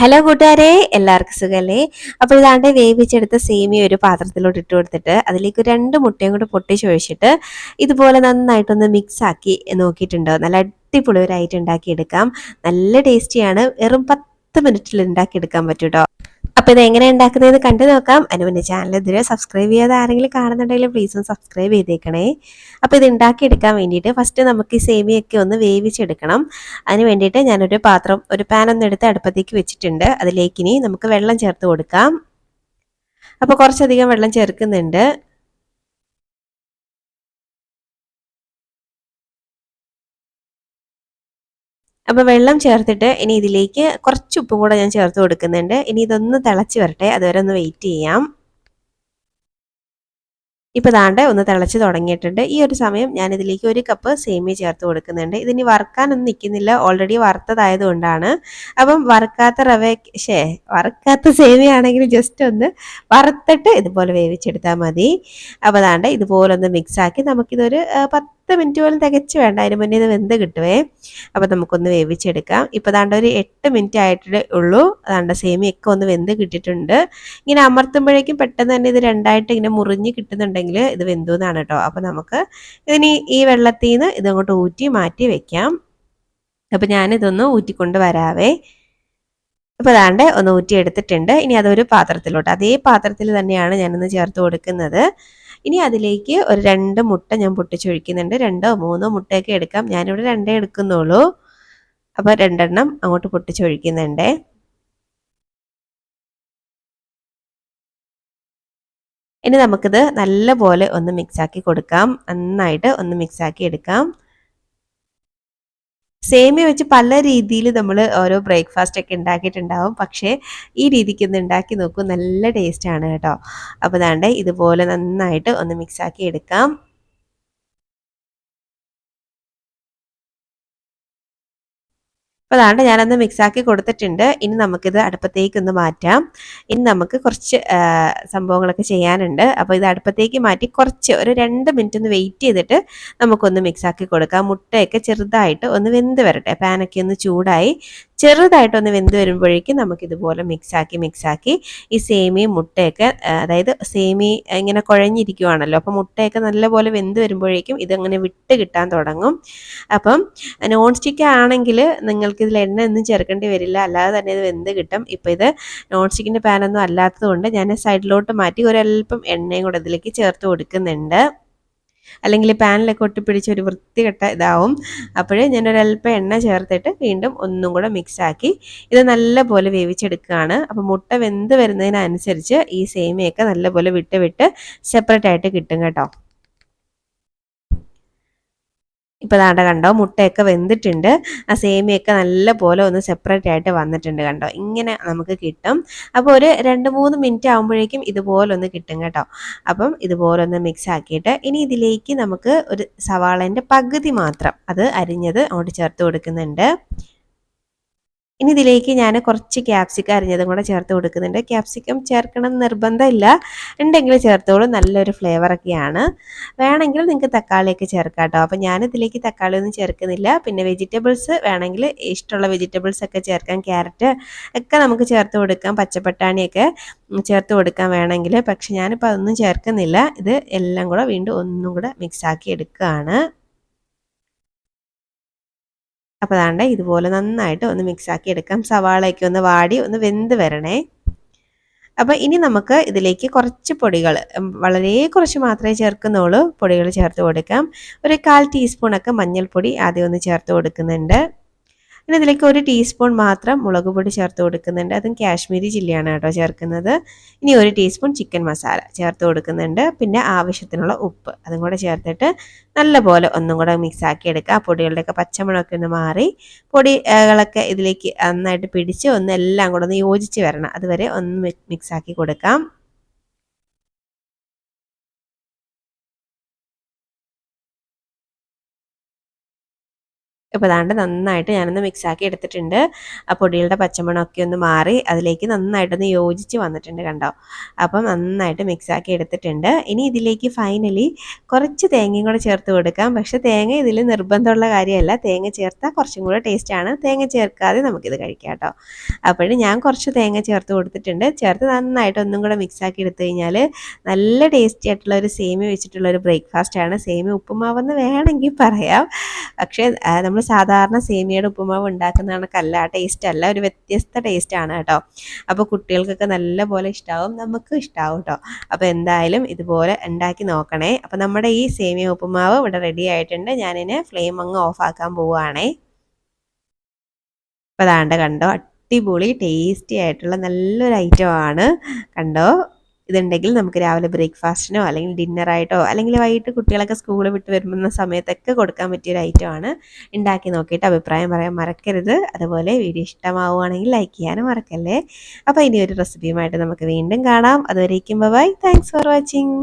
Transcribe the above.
Hello കൂട്ടുകാരെ, എല്ലാവർക്കും സുഖല്ലേ? അപ്പോൾ ഇതാണ്ട് വേവിച്ചെടുത്ത സേമിയ ഒരു പാത്രത്തിലോട്ട് ഇട്ട് കൊടുത്തിട്ട് അതിലേക്ക് രണ്ട് മുട്ടയും കൂടെ പൊട്ടിച്ചൊഴിച്ചിട്ട് ഇതുപോലെ നന്നായിട്ടൊന്ന് മിക്സ് ആക്കി നോക്കിയിട്ടുണ്ടോ? നല്ല അടിപൊളിയായിട്ട് ഉണ്ടാക്കിയെടുക്കാം. നല്ല ടേസ്റ്റിയാണ്. വെറും 10 മിനിറ്റിൽ ഉണ്ടാക്കിയെടുക്കാൻ പറ്റും കേട്ടോ. അപ്പോൾ ഇത് എങ്ങനെ ഉണ്ടാക്കുന്നതെന്ന് കണ്ടു നോക്കാം. അതിന് മുന്നേ ചാനൽ ഇതുവരെ സബ്സ്ക്രൈബ് ചെയ്യാതെ ആരെങ്കിലും കാണുന്നുണ്ടെങ്കിൽ പ്ലീസ് ഒന്ന് സബ്സ്ക്രൈബ് ചെയ്തേക്കണേ. അപ്പോൾ ഇത് ഉണ്ടാക്കിയെടുക്കാൻ വേണ്ടിയിട്ട് ഫസ്റ്റ് നമുക്ക് ഈ സേമിയൊക്കെ ഒന്ന് വേവിച്ചെടുക്കണം. അതിന് വേണ്ടിയിട്ട് ഞാനൊരു പാത്രം, ഒരു പാൻ ഒന്ന് എടുത്ത് അടുപ്പത്തേക്ക് വെച്ചിട്ടുണ്ട്. അതിലേക്ക് ഇനി നമുക്ക് വെള്ളം ചേർത്ത് കൊടുക്കാം. അപ്പോൾ കുറച്ചധികം വെള്ളം ചേർക്കുന്നുണ്ട്. അപ്പോൾ വെള്ളം ചേർത്തിട്ട് ഇനി ഇതിലേക്ക് കുറച്ച് ഉപ്പും കൂടെ ഞാൻ ചേർത്ത് കൊടുക്കുന്നുണ്ട്. ഇനി ഇതൊന്ന് തിളച്ച് വരട്ടെ, അതുവരെ ഒന്ന് വെയിറ്റ് ചെയ്യാം. ഇപ്പോൾ ദാണ്ടെ ഒന്ന് തിളച്ച് തുടങ്ങിയിട്ടുണ്ട്. ഈ ഒരു സമയം ഞാൻ ഇതിലേക്ക് 1 കപ്പ് സേമിയ ചേർത്ത് കൊടുക്കുന്നുണ്ട്. ഇതിനി വറുക്കാനൊന്നും നിൽക്കുന്നില്ല, ഓൾറെഡി വറുത്തതായതുകൊണ്ടാണ്. അപ്പം വറുക്കാത്ത സേമിയ ആണെങ്കിൽ ജസ്റ്റ് ഒന്ന് വറുത്തിട്ട് ഇതുപോലെ വേവിച്ചെടുത്താൽ മതി. അപ്പോൾ ദാണ്ടെ ഇതുപോലെ ഒന്ന് മിക്സാക്കി നമുക്കിതൊരു 10 മിനിറ്റ് പോലും തികച്ച് വേണ്ട, അതിന് മുന്നേ ഇത് വെന്ത് കിട്ടുവേ. അപ്പോൾ നമുക്കൊന്ന് വേവിച്ചെടുക്കാം. ഇപ്പോൾ ദാണ്ട ഒരു 8 മിനിറ്റ് ആയിട്ടേ ഉള്ളൂ. ദാണ്ട സേമിയൊക്കെ ഒന്ന് വെന്ത് കിട്ടിയിട്ടുണ്ട്. ഇങ്ങനെ അമർത്തുമ്പോഴേക്കും പെട്ടെന്ന് തന്നെ ഇത് രണ്ടായിട്ട് ഇങ്ങനെ മുറിഞ്ഞ് കിട്ടുന്നുണ്ടെങ്കിൽ ഇത് വെന്തു എന്നാണ് കേട്ടോ. അപ്പോൾ നമുക്ക് ഇതിനി ഈ വെള്ളത്തിൽ നിന്ന് ഇതങ്ങോട്ട് ഊറ്റി മാറ്റി വെക്കാം. അപ്പോൾ ഞാനിതൊന്ന് ഊറ്റിക്കൊണ്ട് വരാവേ. അപ്പോൾ അതാണ്ട് ഒന്ന് ഊറ്റി എടുത്തിട്ടുണ്ട്. ഇനി അതൊരു പാത്രത്തിലോട്ട്, അതേ പാത്രത്തിൽ തന്നെയാണ് ഞാനൊന്ന് ചേർത്ത് കൊടുക്കുന്നത്. ഇനി അതിലേക്ക് ഒരു 2 മുട്ട ഞാൻ പൊട്ടിച്ചൊഴിക്കുന്നുണ്ട്. 2 3 മുട്ടയൊക്കെ എടുക്കാം, ഞാനിവിടെ 2 എടുക്കുന്നുള്ളൂ. അപ്പോൾ 2 അങ്ങോട്ട് പൊട്ടിച്ചൊഴിക്കുന്നുണ്ട്. ഇനി നമുക്കിത് നല്ലപോലെ ഒന്ന് മിക്സാക്കി കൊടുക്കാം. നന്നായിട്ട് ഒന്ന് മിക്സാക്കി എടുക്കാം. സേമിയ വെച്ച് പല രീതിയിൽ നമ്മൾ ഓരോ ബ്രേക്ക്ഫാസ്റ്റ് ഒക്കെ ഉണ്ടാക്കിയിട്ടുണ്ടാവും. പക്ഷേ ഈ രീതിക്ക് ഒന്ന് ഉണ്ടാക്കി നോക്കൂ, നല്ല ടേസ്റ്റാണ് കേട്ടോ. അപ്പോൾ ദാണ്ടെ ഇതുപോലെ നന്നായിട്ട് ഒന്ന് മിക്സാക്കി എടുക്കാം. അപ്പോൾ അതാണ്ട് ഞാനൊന്ന് മിക്സാക്കി കൊടുത്തിട്ടുണ്ട്. ഇനി നമുക്കിത് അടുപ്പത്തേക്ക് ഒന്ന് മാറ്റാം. ഇനി നമുക്ക് കുറച്ച് സംഭവങ്ങളൊക്കെ ചെയ്യാനുണ്ട്. അപ്പോൾ ഇത് അടുപ്പത്തേക്ക് മാറ്റി കുറച്ച് ഒരു 2 മിനിറ്റ് ഒന്ന് വെയിറ്റ് ചെയ്തിട്ട് നമുക്കൊന്ന് മിക്സാക്കി കൊടുക്കാം. മുട്ടയൊക്കെ ചെറുതായിട്ട് ഒന്ന് വെന്ത് വരട്ടെ. പാനൊക്കെ ഒന്ന് ചൂടായി ചെറുതായിട്ടൊന്ന് വെന്ത് വരുമ്പോഴേക്കും നമുക്കിതുപോലെ മിക്സാക്കി ഈ സേമിയും മുട്ടയൊക്കെ, അതായത് സേമി ഇങ്ങനെ കുഴഞ്ഞിരിക്കുവാണല്ലോ, അപ്പോൾ മുട്ടയൊക്കെ നല്ലപോലെ വെന്ത് വരുമ്പോഴേക്കും ഇതങ്ങനെ വിട്ട് കിട്ടാൻ തുടങ്ങും. അപ്പം നോൺ സ്റ്റിക്ക് ആണെങ്കിൽ നിങ്ങൾക്ക് ഇതിൽ എണ്ണ ഒന്നും ചേർക്കേണ്ടി വരില്ല, അല്ലാതെ തന്നെ ഇത് വെന്ത് കിട്ടും. ഇപ്പോൾ ഇത് നോൺ സ്റ്റിക്കിൻ്റെ പാനൊന്നും അല്ലാത്തതുകൊണ്ട് ഞാൻ സൈഡിലോട്ട് മാറ്റി ഒരല്പം എണ്ണയും കൂടെ ഇതിലേക്ക് ചേർത്ത് കൊടുക്കുന്നുണ്ട്. അല്ലെങ്കിൽ പാനിലൊക്കെ ഒട്ടിപ്പിടിച്ച് ഒരു വൃത്തികെട്ട ഇതാവും. അപ്പോഴേ ഞാനൊരല്പം എണ്ണ ചേർത്തിട്ട് വീണ്ടും ഒന്നും കൂടെ മിക്സാക്കി ഇത് നല്ലപോലെ വേവിച്ചെടുക്കുകയാണ്. അപ്പോൾ മുട്ട വെന്ത് വരുന്നതിനനുസരിച്ച് ഈ സേമിയൊക്കെ നല്ലപോലെ വിട്ട് സെപ്പറേറ്റ് ആയിട്ട് കിട്ടും കേട്ടോ. ഇപ്പോൾ ദാണ്ട കണ്ടോ, മുട്ടയൊക്കെ വെന്തിട്ടുണ്ട്. ആ സേമിയൊക്കെ നല്ല പോലെ ഒന്ന് സെപ്പറേറ്റ് ആയിട്ട് വന്നിട്ടുണ്ട് കണ്ടോ, ഇങ്ങനെ നമുക്ക് കിട്ടും. അപ്പോൾ ഒരു 2-3 മിനിറ്റ് ആകുമ്പോഴേക്കും ഇതുപോലെ ഒന്ന് കിട്ടും കേട്ടോ. അപ്പം ഇതുപോലെ ഒന്ന് മിക്സ് ആക്കിയിട്ട് ഇനി ഇതിലേക്ക് നമുക്ക് ഒരു സവാളേൻ്റെ പകുതി മാത്രം അത് അരിഞ്ഞത് അങ്ങോട്ട് ചേർത്ത് കൊടുക്കുന്നുണ്ട്. ഇനി ഇതിലേക്ക് ഞാൻ കുറച്ച് ക്യാപ്സിക്കം അരിഞ്ഞതും കൂടെ ചേർത്ത് കൊടുക്കുന്നുണ്ട്. ക്യാപ്സിക്കം ചേർക്കണം നിർബന്ധമില്ല, ഉണ്ടെങ്കിൽ ചേർത്തോളൂ, നല്ലൊരു ഫ്ലേവറൊക്കെയാണ്. വേണമെങ്കിൽ നിങ്ങൾക്ക് തക്കാളിയൊക്കെ ചേർക്കാം കേട്ടോ. അപ്പോൾ ഞാനിതിലേക്ക് തക്കാളി ഒന്നും ചേർക്കുന്നില്ല. പിന്നെ വെജിറ്റബിൾസ് വേണമെങ്കിൽ ഇഷ്ടമുള്ള വെജിറ്റബിൾസ് ഒക്കെ ചേർക്കാം. ക്യാരറ്റ് ഒക്കെ നമുക്ക് ചേർത്ത് കൊടുക്കാം, പച്ചപ്പട്ടാണിയൊക്കെ ചേർത്ത് കൊടുക്കാൻ വേണമെങ്കിൽ. പക്ഷെ ഞാനിപ്പോൾ അതൊന്നും ചേർക്കുന്നില്ല. ഇത് എല്ലാം കൂടെ വീണ്ടും ഒന്നും കൂടെ മിക്സാക്കി എടുക്കുകയാണ്. അപ്പോൾ അതാണ്ട് ഇതുപോലെ നന്നായിട്ട് ഒന്ന് മിക്സാക്കി എടുക്കാം. സവാളയൊക്കെ ഒന്ന് വാടി ഒന്ന് വെന്ത് വരണേ. അപ്പോൾ ഇനി നമുക്ക് ഇതിലേക്ക് കുറച്ച് പൊടികൾ, വളരെ കുറച്ച് മാത്രമേ ചേർക്കുന്നുള്ളൂ, പൊടികൾ ചേർത്ത് കൊടുക്കാം. ഒരു 1/4 ടീസ്പൂണൊക്കെ മഞ്ഞൾപ്പൊടി ആദ്യം ഒന്ന് ചേർത്ത് കൊടുക്കുന്നുണ്ട്. പിന്നെ ഇതിലേക്ക് 1 ടീസ്പൂൺ മാത്രം മുളക് പൊടി ചേർത്ത് കൊടുക്കുന്നുണ്ട്. അതും കാശ്മീരി ചില്ലിയാണ് കേട്ടോ ചേർക്കുന്നത്. ഇനി 1 ടീസ്പൂൺ ചിക്കൻ മസാല ചേർത്ത് കൊടുക്കുന്നുണ്ട്. പിന്നെ ആവശ്യത്തിനുള്ള ഉപ്പ് അതും കൂടെ ചേർത്തിട്ട് നല്ലപോലെ ഒന്നും കൂടെ മിക്സ് ആക്കി എടുക്കുക. ആ പൊടികളുടെയൊക്കെ പച്ചമണമൊക്കെ ഒന്ന് മാറി പൊടികളൊക്കെ ഇതിലേക്ക് നന്നായിട്ട് പിടിച്ച് ഒന്ന് എല്ലാം കൂടെ ഒന്ന് യോജിച്ച് വരണം. അതുവരെ ഒന്ന് മിക്സ് ആക്കി കൊടുക്കാം. ഇപ്പോൾ ദാണ്ട് നന്നായിട്ട് ഞാനൊന്ന് മിക്സാക്കി എടുത്തിട്ടുണ്ട്. ആ പൊടികളുടെ പച്ചമണമൊക്കെ ഒന്ന് മാറി അതിലേക്ക് നന്നായിട്ടൊന്ന് യോജിച്ച് വന്നിട്ടുണ്ട് കണ്ടോ. അപ്പം നന്നായിട്ട് മിക്സാക്കി എടുത്തിട്ടുണ്ട്. ഇനി ഇതിലേക്ക് ഫൈനലി കുറച്ച് തേങ്ങയും കൂടെ ചേർത്ത് കൊടുക്കാം. പക്ഷേ തേങ്ങ ഇതിൽ നിർബന്ധമുള്ള കാര്യമല്ല. തേങ്ങ ചേർത്താൽ കുറച്ചും കൂടെ ടേസ്റ്റാണ്. തേങ്ങ ചേർക്കാതെ നമുക്കിത് കഴിക്കാം കേട്ടോ. അപ്പോഴും ഞാൻ കുറച്ച് തേങ്ങ ചേർത്ത് കൊടുത്തിട്ടുണ്ട്. ചേർത്ത് നന്നായിട്ട് ഒന്നും കൂടെ മിക്സാക്കി എടുത്തു കഴിഞ്ഞാൽ നല്ല ടേസ്റ്റി ആയിട്ടുള്ള ഒരു സേമിയ വെച്ചിട്ടുള്ള ഒരു ബ്രേക്ക്ഫാസ്റ്റാണ്. സേമിയ ഉപ്പുമാവെന്ന് വേണമെങ്കിൽ പറയാം. പക്ഷേ നമ്മൾ സാധാരണ സേമിയയുടെ ഉപ്പുമാവ് ഉണ്ടാക്കുന്ന കണക്കല്ല, ടേസ്റ്റ് അല്ല, ഒരു വ്യത്യസ്ത ടേസ്റ്റാണ് കേട്ടോ. അപ്പോൾ കുട്ടികൾക്കൊക്കെ നല്ല പോലെ ഇഷ്ടമാവും, നമുക്കും ഇഷ്ടമാവും കേട്ടോ. അപ്പോൾ എന്തായാലും ഇതുപോലെ ഉണ്ടാക്കി നോക്കണേ. അപ്പോൾ നമ്മുടെ ഈ സേമിയ ഉപ്പുമാവ് ഇവിടെ റെഡി ആയിട്ടുണ്ട്. ഞാനിതിനെ ഫ്ലെയിം അങ്ങ് ഓഫ് ആക്കാൻ പോവുകയാണേ. അപ്പോൾ അതാണ്ട് കണ്ടോ, അടിപൊളി ടേസ്റ്റി ആയിട്ടുള്ള നല്ലൊരു ഐറ്റമാണ് കണ്ടോ. ഇതുണ്ടെങ്കിൽ നമുക്ക് രാവിലെ ബ്രേക്ക്ഫാസ്റ്റിനോ അല്ലെങ്കിൽ ഡിന്നറായിട്ടോ അല്ലെങ്കിൽ വൈകിട്ട് കുട്ടികളൊക്കെ സ്കൂൾ വിട്ട് വരുന്ന സമയത്തൊക്കെ കൊടുക്കാൻ പറ്റിയൊരു ഐറ്റമാണ്. ഉണ്ടാക്കി നോക്കിയിട്ട് അഭിപ്രായം പറയാൻ മറക്കരുത്. അതുപോലെ വീഡിയോ ഇഷ്ടമാവുകയാണെങ്കിൽ ലൈക്ക് ചെയ്യാനും മറക്കല്ലേ. അപ്പോൾ ഇനി ഒരു റെസിപ്പിയുമായിട്ട് നമുക്ക് വീണ്ടും കാണാം. അതുവരേക്കും ബൈ. Thanks for watching.